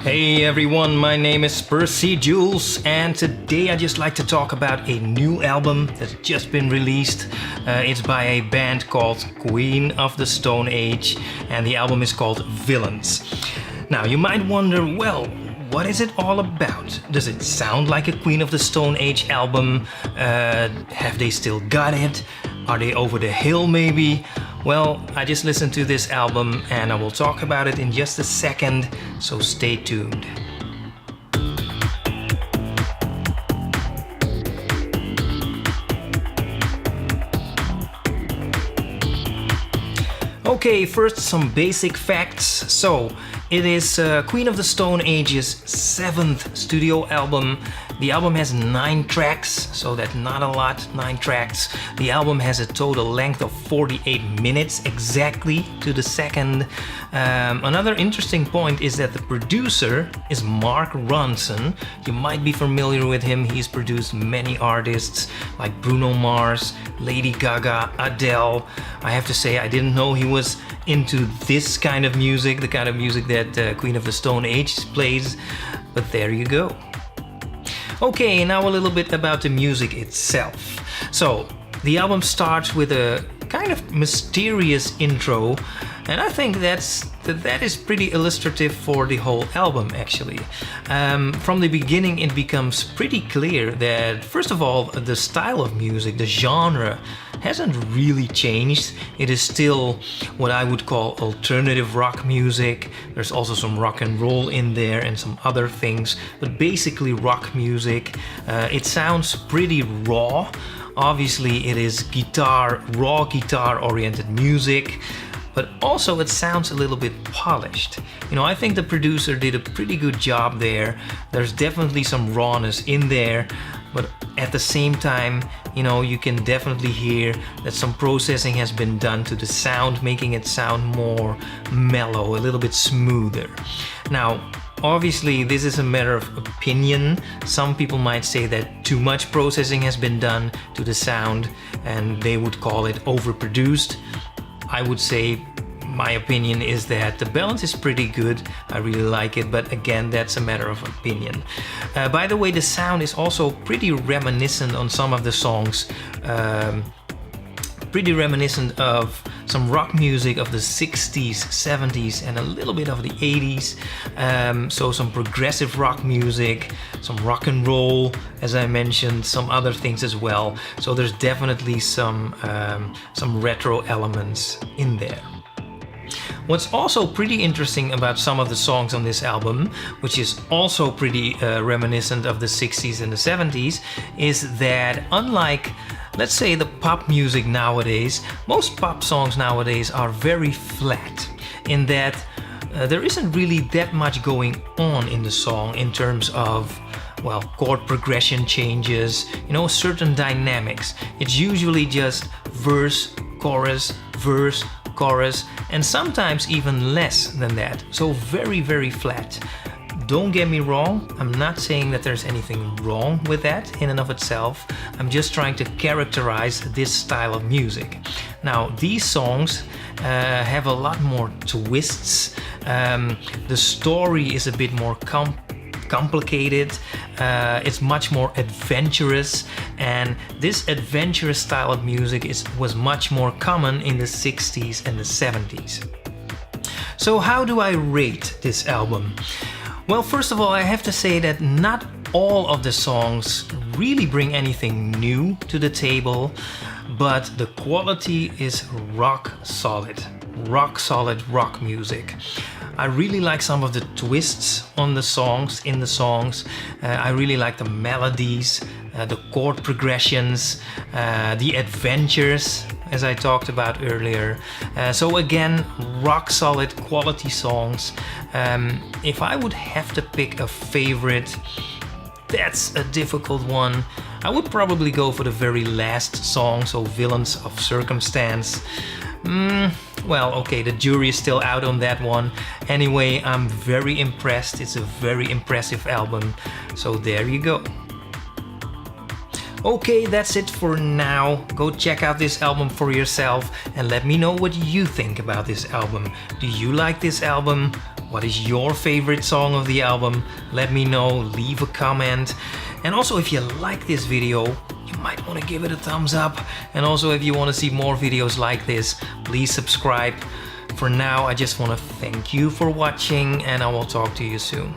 Hey everyone, my name is Percy Jules, and today I just like to talk about a new album that's just been released. It's by a band called Queen of the Stone Age, and the album is called Villains. Now you might wonder, well, what is it all about? Does it sound like a Queen of the Stone Age album? Have they still got it? Are they over the hill maybe? Well, I just listened to this album and I will talk about it in just a second, so stay tuned. Okay, first some basic facts. So, it is Queen of the Stone Age's 7th studio album. The album has 9 tracks, so that's not a lot, 9 tracks. The album has a total length of 48 minutes, exactly to the second. Another interesting point is that the producer is Mark Ronson. You might be familiar with him. He's produced many artists like Bruno Mars, Lady Gaga, Adele. I have to say, I didn't know he was into this kind of music, the kind of music that Queen of the Stone Age plays, but there you go. Okay, now a little bit about the music itself. So, the album starts with a kind of mysterious intro, and I think that is pretty illustrative for the whole album, actually. From the beginning, it becomes pretty clear that, first of all, the style of music, the genre, hasn't really changed. It is still what I would call alternative rock music. There's also some rock and roll in there and some other things, but basically rock music. It sounds pretty raw. Obviously, it is raw guitar oriented music, but also it sounds a little bit polished. You know, I think the producer did a pretty good job there. There's definitely some rawness in there, but at the same time, you know, you can definitely hear that some processing has been done to the sound, making it sound more mellow, a little bit smoother. Now, obviously, this is a matter of opinion. Some people might say that too much processing has been done to the sound and they would call it overproduced. I would say my opinion is that the balance is pretty good. I really like it, but again, that's a matter of opinion. By the way, the sound is also pretty reminiscent on some of the songs. Pretty reminiscent of some rock music of the 60s, 70s, and a little bit of the 80s. So some progressive rock music, some rock and roll, as I mentioned, some other things as well. So there's definitely some retro elements in there. What's also pretty interesting about some of the songs on this album, which is also pretty reminiscent of the 60s and the 70s, is that unlike, let's say, the pop music nowadays, most pop songs nowadays are very flat in that there isn't really that much going on in the song in terms of, well, chord progression changes, you know, certain dynamics. It's usually just verse, chorus, and sometimes even less than that. So very, very flat. Don't get me wrong, I'm not saying that there's anything wrong with that in and of itself. I'm just trying to characterize this style of music. Now, these songs have a lot more twists. The story is a bit more complicated. It's much more adventurous, and this adventurous style of music was much more common in the 60s and the 70s. So how do I rate this album? Well, first of all, I have to say that not all of the songs really bring anything new to the table, but the quality is rock solid rock music. I really like some of the twists on the songs, in the songs. I really like the melodies, the chord progressions, the adventures, as I talked about earlier. So again, rock solid quality songs. If I would have to pick a favorite, that's a difficult one. I would probably go for the very last song, so Villains of Circumstance. Well, okay, the jury is still out on that one. Anyway, I'm very impressed. It's a very impressive album. So there you go. Okay, that's it for now. Go check out this album for yourself and let me know what you think about this album. Do you like this album? What is your favorite song of the album? Let me know, leave a comment. And also, if you like this video, you might want to give it a thumbs up. And also, if you want to see more videos like this, please subscribe. For now, I just want to thank you for watching, and I will talk to you soon.